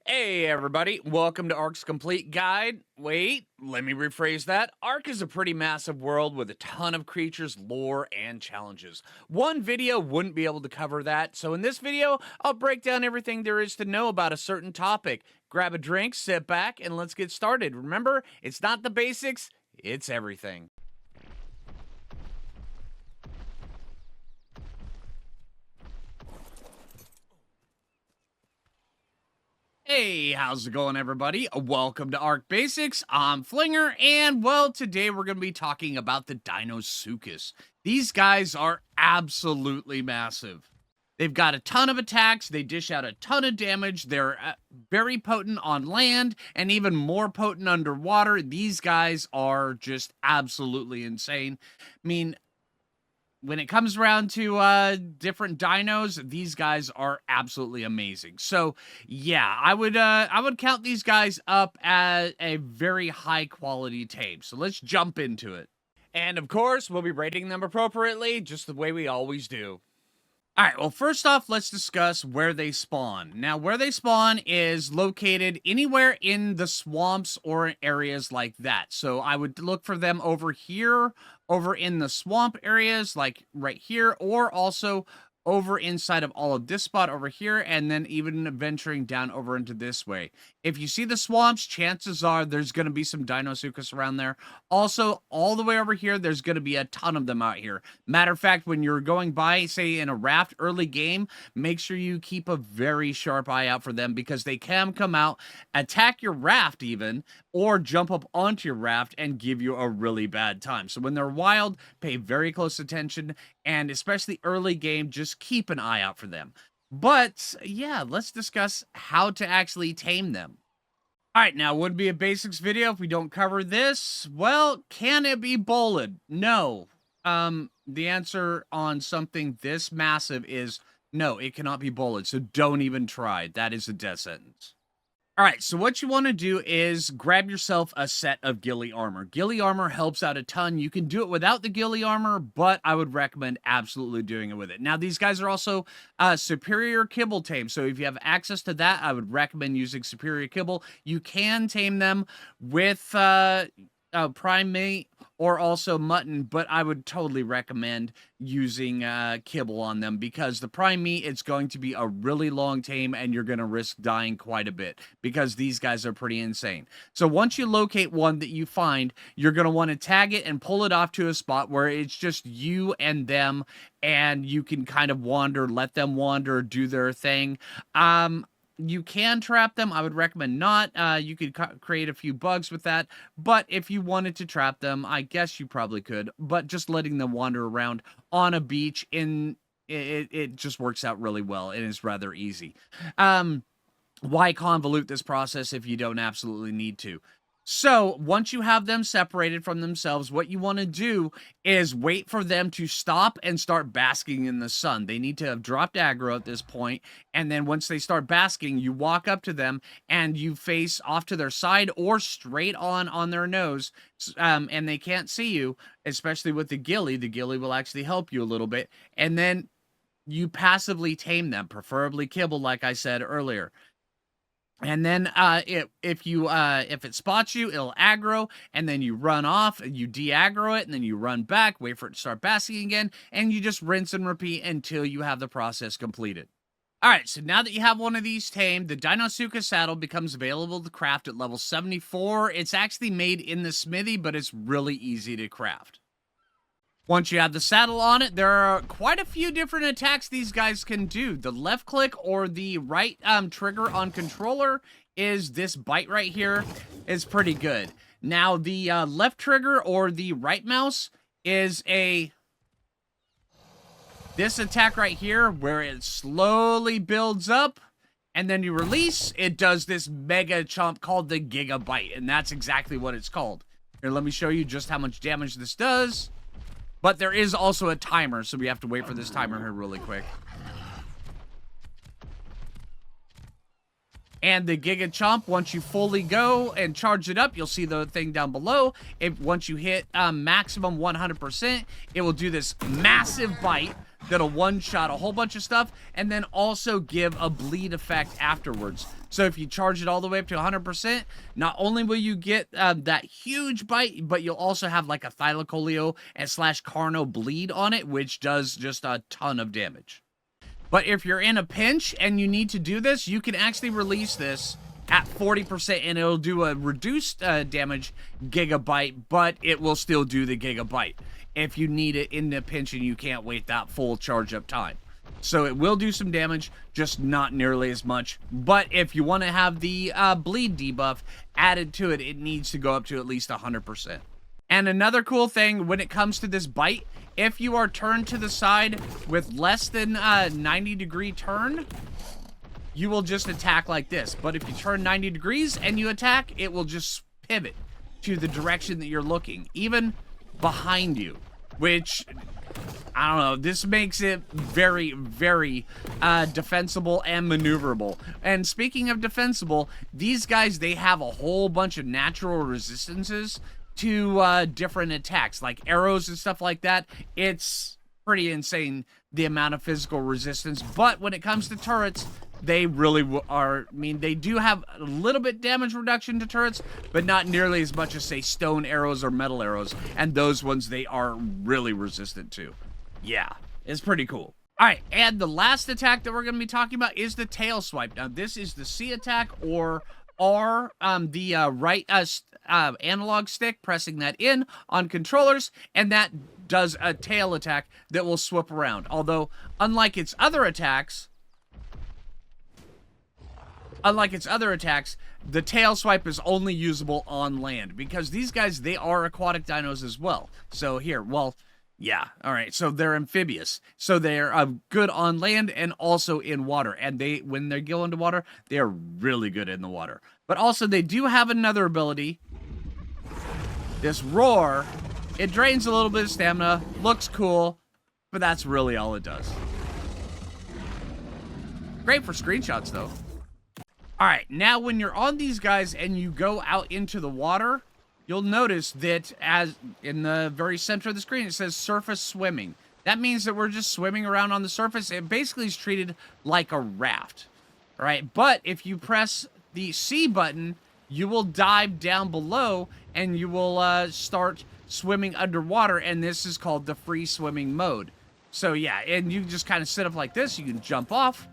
Hey everybody, welcome to Ark's Complete Guide. Wait, let me rephrase that. Ark is a pretty massive world with a ton of creatures, lore, and challenges. One video wouldn't be able to cover that, so in this video, I'll break down everything there is to know about a certain topic. Grab a drink, sit back, and let's get started. Remember, it's not the basics, it's everything. Hey, how's it going, everybody? Welcome to Ark Basics. I'm Phlinger, and well, today we're going to be talking about the Deinosuchus. These guys are absolutely massive. They've got a ton of attacks, they dish out a ton of damage, they're very potent on land, and even more potent underwater. These guys are just absolutely insane. I mean, when it comes around to different dinos, these guys are absolutely amazing. So yeah, I would count these guys up as a very high quality tame. So let's jump into it. And of course, we'll be rating them appropriately, just the way we always do. All right, well, first off, let's discuss where they spawn. Now, where they spawn is located anywhere in the swamps or areas like that. So I would look for them over here, over in the swamp areas, like right here, or also over inside of all of this spot over here, and then even venturing down over into this way. If you see the swamps, chances are there's going to be some Deinosuchus around there. Also, all the way over here, there's going to be a ton of them out here. Matter of fact, when you're going by, say, in a raft early game, make sure you keep a very sharp eye out for them, because they can come out, attack your raft even, or jump up onto your raft and give you a really bad time. So when they're wild, pay very close attention, and especially early game, just keep an eye out for them. But yeah, let's discuss how to actually tame them. All right, now, would it be a basics video if we don't cover this? Well, can it be bullied? No. The answer on something this massive is no, it cannot be bullied, so don't even try. That is a death sentence. All right, so what you want to do is grab yourself a set of ghillie armor. Ghillie armor helps out a ton. You can do it without the ghillie armor, but I would recommend absolutely doing it with it. Now, these guys are also superior kibble tame, so if you have access to that, I would recommend using superior kibble. You can tame them with prime meat or also mutton, but I would totally recommend using kibble on them, because the prime meat, it's going to be a really long tame and you're going to risk dying quite a bit, because these guys are pretty insane. So once you locate one that you find, you're going to want to tag it and pull it off to a spot where it's just you and them, and you can kind of wander, let them wander, do their thing. You can trap them. I would recommend not. You could create a few bugs with that, but if you wanted to trap them, I guess you probably could. But just letting them wander around on a beach, it just works out really well and is rather easy. Why convolute this process if you don't absolutely need to? So once you have them separated from themselves, what you want to do is wait for them to stop and start basking in the sun. They need to have dropped aggro at this point, and then once they start basking, you walk up to them and you face off to their side or straight on their nose, and they can't see you, especially with the ghillie. The ghillie will actually help you a little bit, and then you passively tame them, preferably kibble, like I said earlier. And then if it spots you, it'll aggro, and then you run off, and you de-aggro it, and then you run back, wait for it to start basking again, and you just rinse and repeat until you have the process completed. All right, so now that you have one of these tamed, the Deinosuchus saddle becomes available to craft at level 74. It's actually made in the smithy, but it's really easy to craft. Once you have the saddle on it, there are quite a few different attacks these guys can do. The left click or the right trigger on controller is this bite right here is pretty good. Now, the left trigger or the right mouse is this attack right here, where it slowly builds up, and then you release, it does this mega chomp called the Gigabyte, and that's exactly what it's called. Here, let me show you just how much damage this does. But there is also a timer, so we have to wait for this timer here really quick. And the Giga Chomp, once you fully go and charge it up, you'll see the thing down below. Once you hit maximum 100%, it will do this massive bite that'll one-shot a whole bunch of stuff, and then also give a bleed effect afterwards. So if you charge it all the way up to 100%, not only will you get that huge bite, but you'll also have like a thylacoleo and / carno bleed on it, which does just a ton of damage. But if you're in a pinch and you need to do this, you can actually release this at 40% and it'll do a reduced damage gigabyte, but it will still do the gigabyte if you need it in the pinch and you can't wait that full charge up time. So it will do some damage, just not nearly as much. But if you want to have the bleed debuff added to it, it needs to go up to at least 100%. And another cool thing when it comes to this bite, if you are turned to the side with less than 90-degree turn, you will just attack like this. But if you turn 90 degrees and you attack, it will just pivot to the direction that you're looking, even behind you, which, I don't know, this makes it very, very defensible and maneuverable. And speaking of defensible, these guys, they have a whole bunch of natural resistances to different attacks, like arrows and stuff like that. It's pretty insane, the amount of physical resistance. But when it comes to turrets, they really are, I mean, they do have a little bit damage reduction to turrets, but not nearly as much as, say, stone arrows or metal arrows. And those ones, they are really resistant to. Yeah, it's pretty cool. All right, and the last attack that we're going to be talking about is the tail swipe. Now, this is the C attack, or R, the right analog stick, pressing that in on controllers, and that does a tail attack that will swip around. Although, unlike its other attacks, the tail swipe is only usable on land, because these guys, they are aquatic dinos as well. So here, well, yeah, all right, so they're amphibious. So they're good on land and also in water. And they, when they go into water, they are really good in the water. But also, they do have another ability. This roar, it drains a little bit of stamina, looks cool, but that's really all it does. Great for screenshots, though. All right, now when you're on these guys and you go out into the water, you'll notice that as in the very center of the screen, it says surface swimming. That means that we're just swimming around on the surface. It basically is treated like a raft, all right? But if you press the C button, you will dive down below and you will start swimming underwater, and this is called the free swimming mode. So yeah, and you just kind of sit up like this. You can jump off,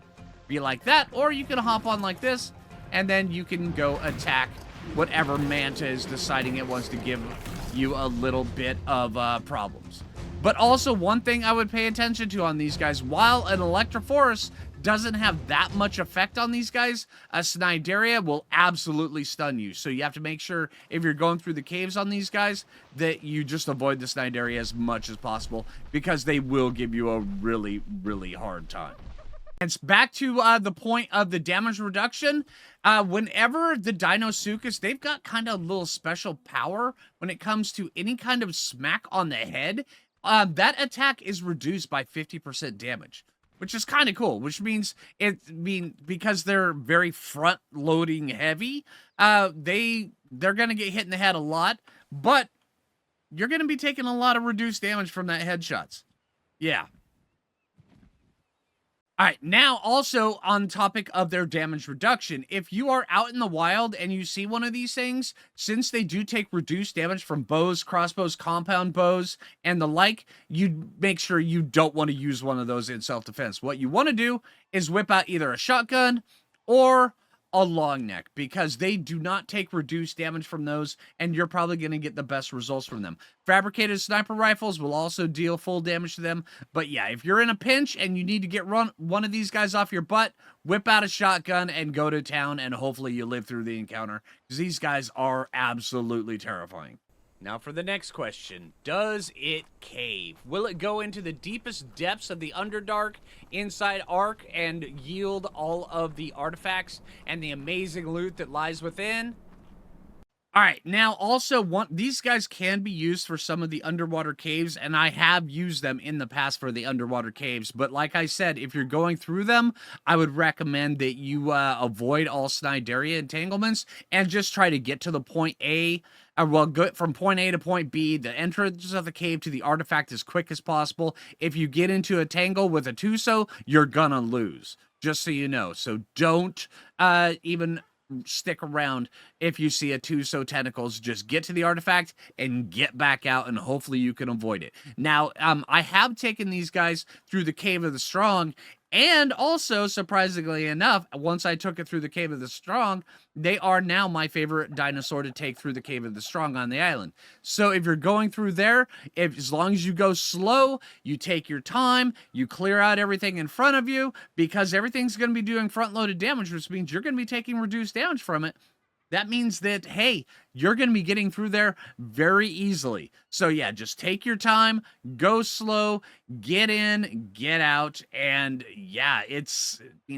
be like that, or you can hop on like this, and then you can go attack whatever manta is deciding it wants to give you a little bit of problems. But also, one thing I would pay attention to on these guys, while an Electrophorus doesn't have that much effect on these guys, a Cnidaria will absolutely stun you. So you have to make sure, if you're going through the caves on these guys, that you just avoid the Cnidaria as much as possible, because they will give you a really, really hard time. And back to the point of the damage reduction, whenever the Deinosuchus, they've got kind of a little special power when it comes to any kind of smack on the head. That attack is reduced by 50% damage, which is kind of cool, which means because they're very front-loading heavy, they're going to get hit in the head a lot, but you're going to be taking a lot of reduced damage from that headshots. Yeah. All right, now also on topic of their damage reduction, if you are out in the wild and you see one of these things, since they do take reduced damage from bows, crossbows, compound bows, and the like, you make sure you don't want to use one of those in self-defense. What you want to do is whip out either a shotgun or a long neck, because they do not take reduced damage from those, and you're probably going to get the best results from them. Fabricated sniper rifles will also deal full damage to them, but yeah, if you're in a pinch and you need to get one of these guys off your butt, whip out a shotgun and go to town, and hopefully you live through the encounter, because these guys are absolutely terrifying. Now for the next question, does it cave? Will it go into the deepest depths of the Underdark inside Ark and yield all of the artifacts and the amazing loot that lies within? Alright, now also, these guys can be used for some of the underwater caves, and I have used them in the past for the underwater caves, but like I said, if you're going through them, I would recommend that you avoid all Cnidaria entanglements and just try to get to the point A, go from point A to point B, the entrance of the cave to the artifact as quick as possible. If you get into a tangle with a Tuso, you're gonna lose. just so you know. So don't even stick around if you see a Tuso tentacles. Just get to the artifact and get back out, and hopefully you can avoid it. Now, I have taken these guys through the Cave of the Strong, and also, surprisingly enough, once I took it through the Cave of the Strong, they are now my favorite dinosaur to take through the Cave of the Strong on the island. So if you're going through there, as long as you go slow, you take your time, you clear out everything in front of you, because everything's going to be doing front-loaded damage, which means you're going to be taking reduced damage from it. That means that, hey, you're going to be getting through there very easily. So yeah, just take your time, go slow, get in, get out, and yeah,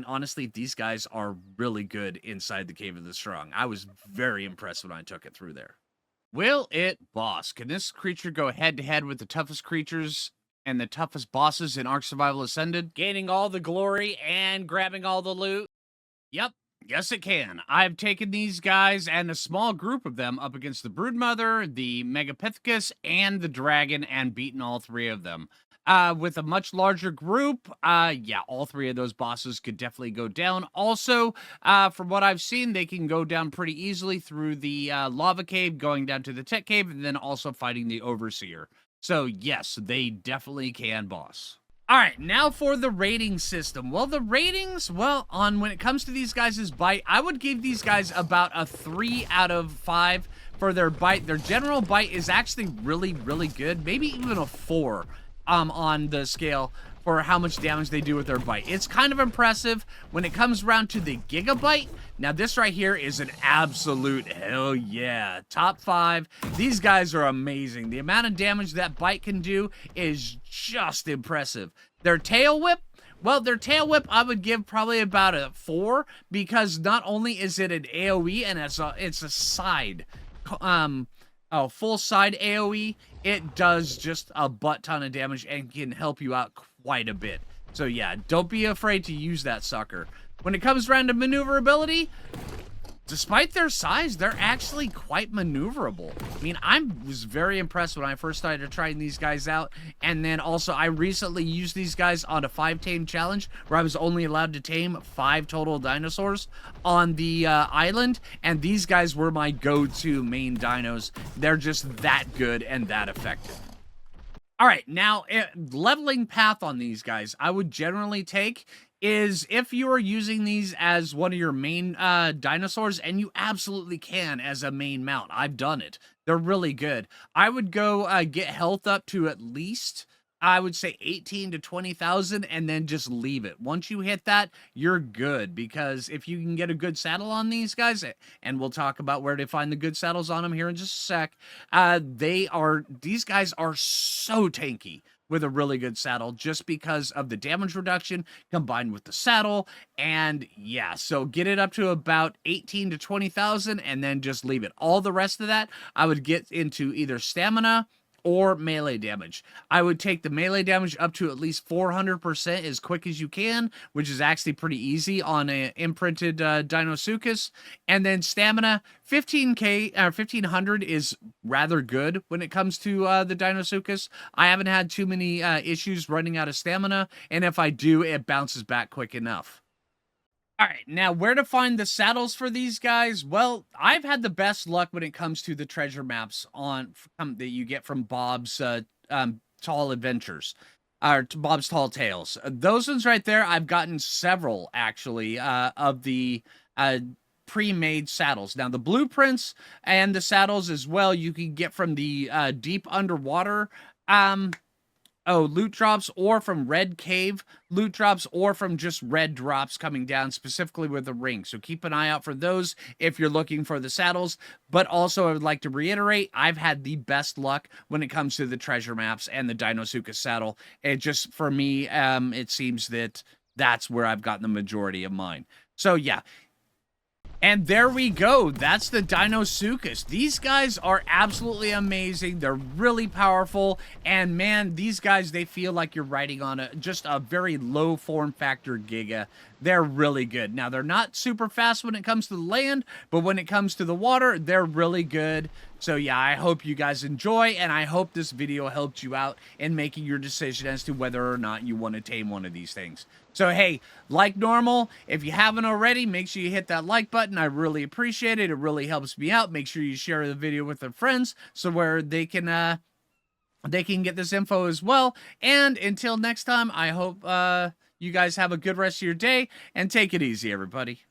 honestly, these guys are really good inside the Cave of the Strong. I was very impressed when I took it through there. Will it boss? Can this creature go head-to-head with the toughest creatures and the toughest bosses in Ark Survival Ascended, gaining all the glory and grabbing all the loot? Yep. Yes, it can. I've taken these guys and a small group of them up against the Broodmother, the Megapithecus, and the Dragon, and beaten all three of them. With a much larger group, yeah, all three of those bosses could definitely go down. Also, from what I've seen, they can go down pretty easily through the lava cave, going down to the tech cave, and then also fighting the Overseer. So, yes, they definitely can boss. All right, now for the rating system. Well, the ratings, when it comes to these guys' bite, I would give these guys about a 3 out of 5 for their bite. Their general bite is actually really, really good. Maybe even a 4 on the scale for how much damage they do with their bite. It's kind of impressive. When it comes around to the gigabyte, now this right here is an absolute hell yeah. Top 5. These guys are amazing. The amount of damage that bite can do is just impressive. Their tail whip, well, their tail whip I would give probably about a 4, because not only is it an AoE and it's a side full side AoE, it does just a butt ton of damage and can help you out quite a bit. So yeah, don't be afraid to use that sucker. When it comes around to maneuverability, despite their size, they're actually quite maneuverable. I mean, I was very impressed when I first started trying these guys out. And then also, I recently used these guys on a 5-tame challenge where I was only allowed to tame 5 total dinosaurs on the island. And these guys were my go-to main dinos. They're just that good and that effective. All right, now, leveling path on these guys, I would generally take is if you are using these as one of your main dinosaurs, and you absolutely can as a main mount. I've done it. They're really good. I would go get health up to at least, I would say 18 to 20,000, and then just leave it. Once you hit that, you're good, because if you can get a good saddle on these guys, and we'll talk about where to find the good saddles on them here in just a sec, these guys are so tanky with a really good saddle, just because of the damage reduction combined with the saddle. And yeah, so get it up to about 18 to 20,000 and then just leave it. All the rest of that, I would get into either stamina or melee damage. I would take the melee damage up to at least 400% as quick as you can, which is actually pretty easy on an imprinted Deinosuchus. And then stamina, 1500 is rather good when it comes to the Deinosuchus. I haven't had too many issues running out of stamina, and if I do, it bounces back quick enough. All right, now where to find the saddles for these guys? Well, I've had the best luck when it comes to the treasure maps that you get from Bob's Tall Adventures, or Bob's Tall Tales. Those ones right there, I've gotten several actually of the pre-made saddles. Now the blueprints and the saddles as well, you can get from the deep underwater loot drops, or from Red Cave loot drops, or from just red drops coming down specifically with the ring. So keep an eye out for those if you're looking for the saddles. But also, I would like to reiterate, I've had the best luck when it comes to the treasure maps and the Deinosuchus saddle. It just, for me, it seems that that's where I've gotten the majority of mine. So yeah. And there we go. That's the Deinosuchus. These guys are absolutely amazing. They're really powerful. And man, these guys, they feel like you're riding on just a very low form factor Giga. They're really good. Now, they're not super fast when it comes to the land, but when it comes to the water, they're really good. So yeah, I hope you guys enjoy, and I hope this video helped you out in making your decision as to whether or not you want to tame one of these things. So, hey, like normal, if you haven't already, make sure you hit that like button. I really appreciate it. It really helps me out. Make sure you share the video with their friends so where they can get this info as well. And until next time, I hope you guys have a good rest of your day and take it easy, everybody.